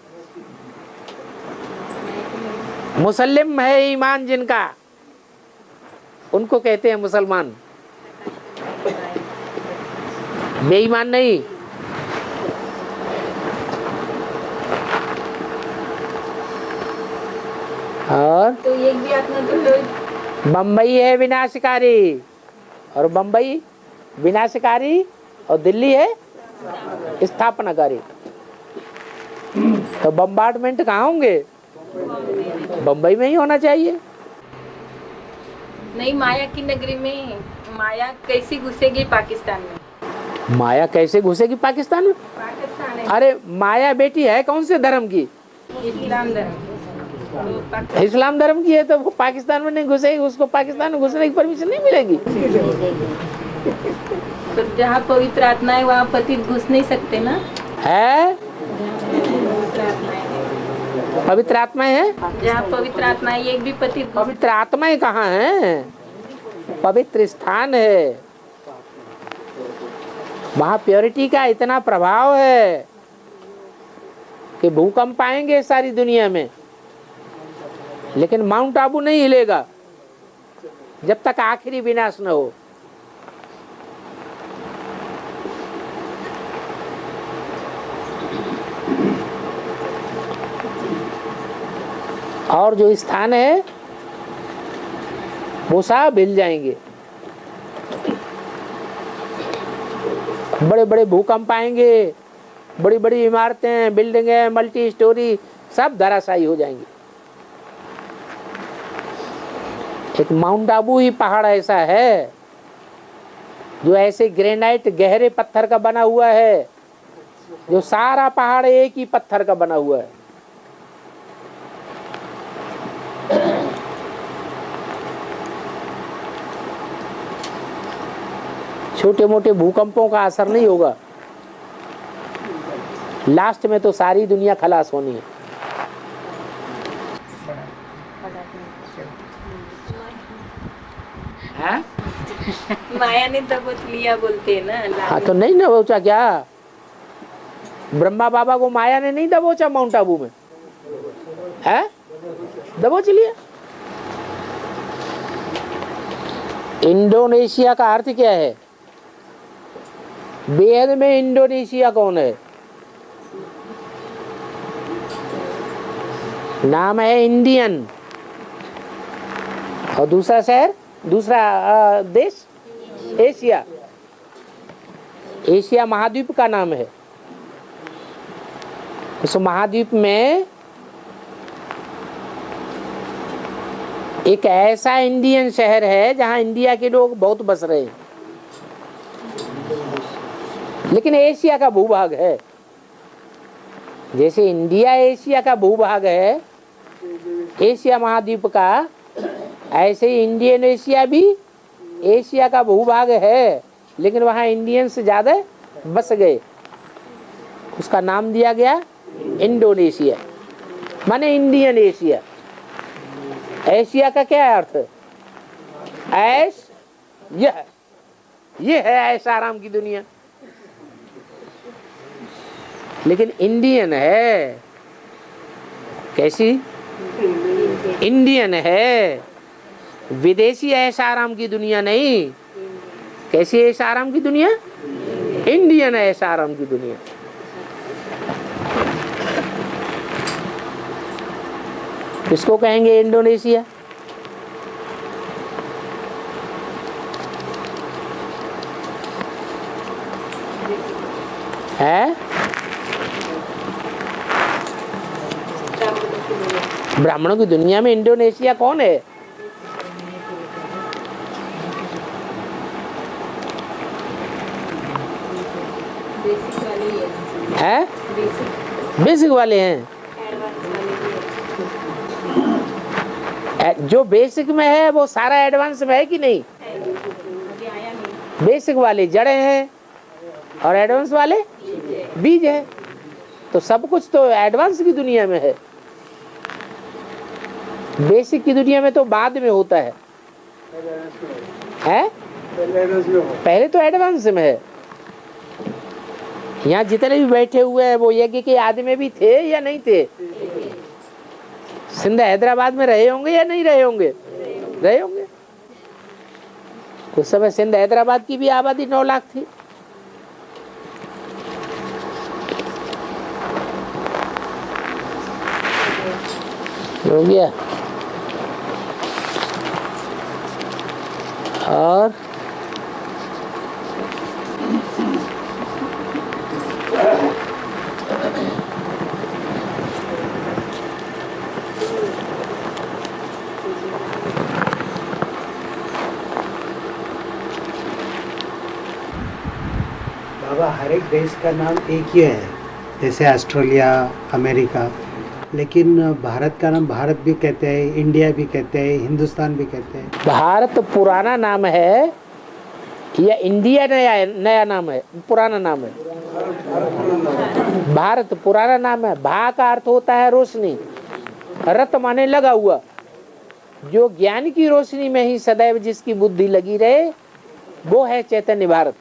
मुसल्लिम है ईमान जिनका, उनको कहते हैं मुसलमान, बेईमान नहीं। और तो एक भी आत्मा तो बंबई है विनाशकारी, और बंबई विनाशकारी और दिल्ली है स्थापनाकारी। तो बम्बार्डमेंट कहाँ होंगे? बम्बई में ही होना चाहिए। नहीं, माया की नगरी में माया कैसी घुसेगी पाकिस्तान में? माया कैसे घुसेगी पाकिस्तान में? पाकिस्तान है अरे माया बेटी है कौन से धर्म की? इस्लाम धर्म। तो इस्लाम धर्म की है, तो वो पाकिस्तान में नहीं घुसेगी, उसको पाकिस्तान में घुसने की परमिशन नहीं मिलेगी। तो जहाँ पवित्र आत्मा है वहाँ पतित घुस नहीं सकते ना? है पवित्र आत्मा है। पवित्र आत्माएं हैं। जहाँ पवित्र आत्मा है एक भी पतित घुस पवित्र आत्माएं कहाँ हैं? पवित्र स्थान है, वहाँ प्योरिटी का इतना प्रभाव है कि भूकंप आएंगे सारी दुनिया में, लेकिन माउंट आबू नहीं हिलेगा जब तक आखिरी विनाश न हो। और जो स्थान है वो सब हिल जाएंगे। बड़े बड़े भूकंप आएंगे, बड़ी बड़ी इमारतें, बिल्डिंगें, मल्टी स्टोरी सब धराशायी हो जाएंगी। एक माउंट आबू ही पहाड़ ऐसा है जो ऐसे ग्रेनाइट गहरे पत्थर का बना हुआ है, जो सारा पहाड़ एक ही पत्थर का बना हुआ है। छोटे मोटे भूकंपों का असर नहीं होगा, लास्ट में तो सारी दुनिया खलास होनी है। हाँ? माया ने दबोच लिया बोलते हैं ना। हाँ तो नहीं दबोचा क्या? ब्रह्मा बाबा को माया ने नहीं दबोचा माउंट आबू में? है दबोच लिया। इंडोनेशिया का अर्थ क्या है? वेद में इंडोनेशिया कौन है? नाम है इंडियन। और दूसरा शहर, दूसरा देश एशिया। एशिया महाद्वीप का नाम है। उस महाद्वीप में एक ऐसा इंडियन शहर है जहां इंडिया के लोग बहुत बस रहे हैं, लेकिन एशिया का भूभाग है। जैसे इंडिया एशिया का भूभाग है, एशिया महाद्वीप का, ऐसे ही इंडियन एशिया भी एशिया का भूभाग है, लेकिन वहाँ इंडियन से ज्यादा बस गए। उसका नाम दिया गया इंडोनेशिया, माने इंडियन एशिया। एशिया का क्या अर्थ? ऐश, ये है ऐश आराम की दुनिया। लेकिन इंडियन है कैसी? इंडियन है, विदेशी ऐश आराम की दुनिया नहीं। कैसी ऐश आराम की दुनिया? इंडियन ऐश आराम की दुनिया। किसको कहेंगे इंडोनेशिया? है ब्राह्मणों की दुनिया में इंडोनेशिया कौन है? है बेसिक वाले हैं। जो बेसिक में है वो सारा एडवांस में है कि नहीं? बेसिक वाले जड़ें हैं और एडवांस वाले बीज है। तो सब कुछ तो एडवांस की दुनिया में है, बेसिक की दुनिया में तो बाद में होता है। पहले तो एडवांस में है। यहाँ जितने भी बैठे हुए हैं वो यज्ञ के आदमी भी थे या नहीं थे? सिंध हैदराबाद में रहे होंगे या नहीं रहे होंगे? रहे होंगे। उस समय सिंध हैदराबाद की भी आबादी 9 लाख थी। हो गया। और बाबा हर एक देश का नाम एक ही है, जैसे ऑस्ट्रेलिया, अमेरिका, लेकिन भारत का नाम भारत भी कहते हैं, इंडिया भी कहते हैं, हिंदुस्तान भी कहते हैं। भारत पुराना नाम है या इंडिया नया नाम है? पुराना नाम है। भारत पुराना नाम है। भा का अर्थ होता है रोशनी, रत माने लगा हुआ। जो ज्ञान की रोशनी में ही सदैव जिसकी बुद्धि लगी रहे वो है चैतन्य भारत।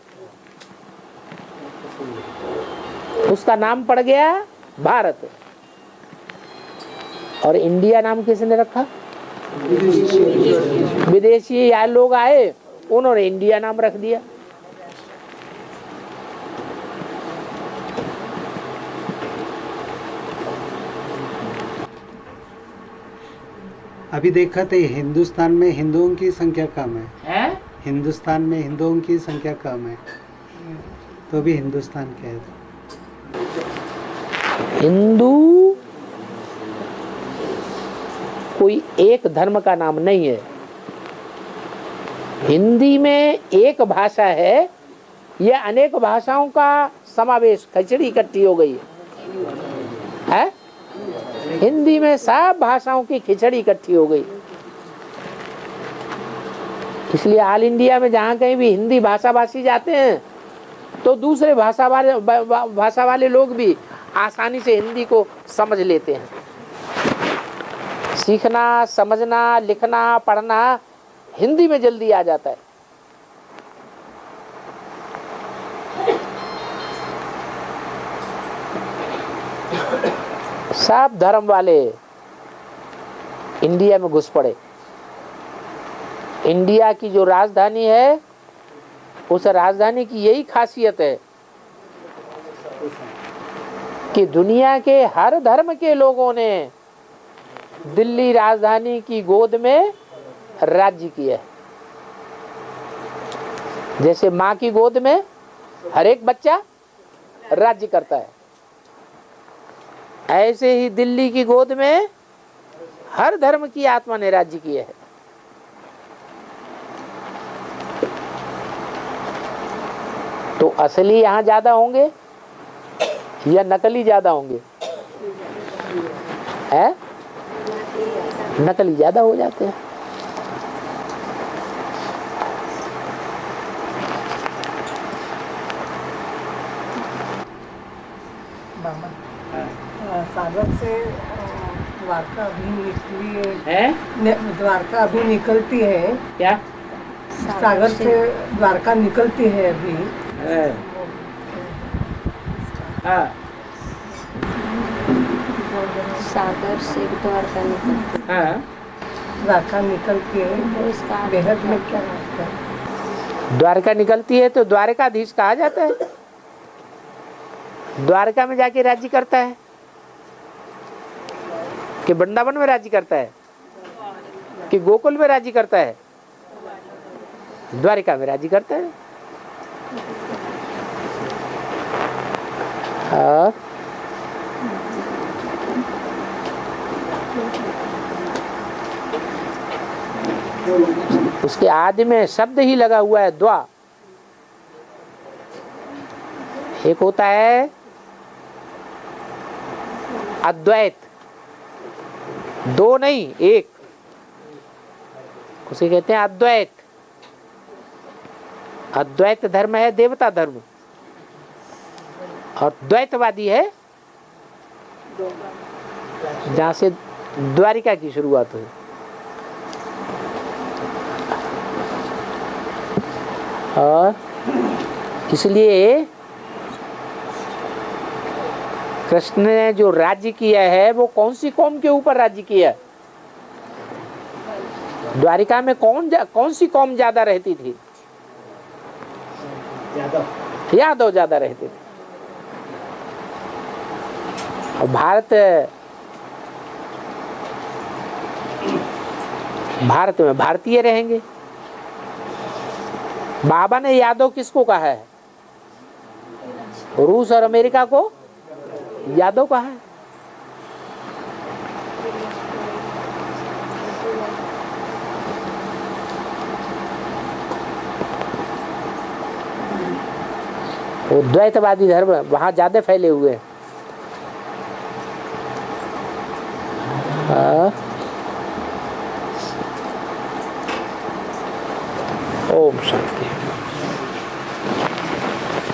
उसका नाम पड़ गया भारत। और इंडिया नाम किसने रखा? विदेशी या लोग आए, उन्होंने इंडिया नाम रख दिया। अभी देखा तो हिंदुस्तान में हिंदुओं की संख्या कम है। हिंदुस्तान में हिंदुओं की संख्या कम है, तो भी हिंदुस्तान क्या है? हिंदू कोई एक धर्म का नाम नहीं है। हिंदी में एक भाषा है, यह अनेक भाषाओं का समावेश, खिचड़ी इकट्ठी हो गई है? हिंदी में सब भाषाओं की खिचड़ी इकट्ठी हो गई। इसलिए ऑल इंडिया में जहाँ कहीं भी हिंदी भाषा भाषी जाते हैं तो दूसरे भाषा वाले लोग भी आसानी से हिंदी को समझ लेते हैं। सीखना, समझना, लिखना, पढ़ना हिंदी में जल्दी आ जाता है। सब धर्म वाले इंडिया में घुस पड़े। इंडिया की जो राजधानी है, उस राजधानी की यही खासियत है कि दुनिया के हर धर्म के लोगों ने दिल्ली राजधानी की गोद में राज्य किया है। जैसे माँ की गोद में हर एक बच्चा राज्य करता है, ऐसे ही दिल्ली की गोद में हर धर्म की आत्मा ने राज्य किया है। तो असली यहाँ ज्यादा होंगे या नकली ज्यादा होंगे? है? नकली ज्यादा हो जाते हैं। सागर से द्वारका अभी निकली है, द्वारका अभी निकलती है क्या? सागर से द्वारका निकलती है अभी। हाँ, सागर से द्वारका निकलती है। हाँ, द्वारका निकलती है तो इसका बेहद में क्या होता है? द्वारका निकलती है तो द्वारकाधीश कहा जाता है। द्वारका में जाके राज्य करता है कि वृंदावन में राज्य करता है कि गोकुल में राज्य करता है? द्वारका में राज्य करता है। और उसके आदि में शब्द ही लगा हुआ है, द्वा। एक होता है अद्वैत, दो नहीं एक, उसे कहते हैं अद्वैत। अद्वैत धर्म है देवता धर्म, और द्वैतवादी है जहां से द्वारिका की शुरुआत हुई। और इसलिए कृष्ण ने जो राज्य किया है वो कौन सी कौम के ऊपर राज्य किया? द्वारिका में कौन सी कौम ज्यादा रहती थी? यादव ज्यादा रहते थे। और भारत में भारतीय रहेंगे। बाबा ने यादव किसको कहा है? रूस और अमेरिका को यादव कहा है। वो द्वैतवादी धर्म वहाँ ज्यादा फैले हुए हैं। ओम शांति।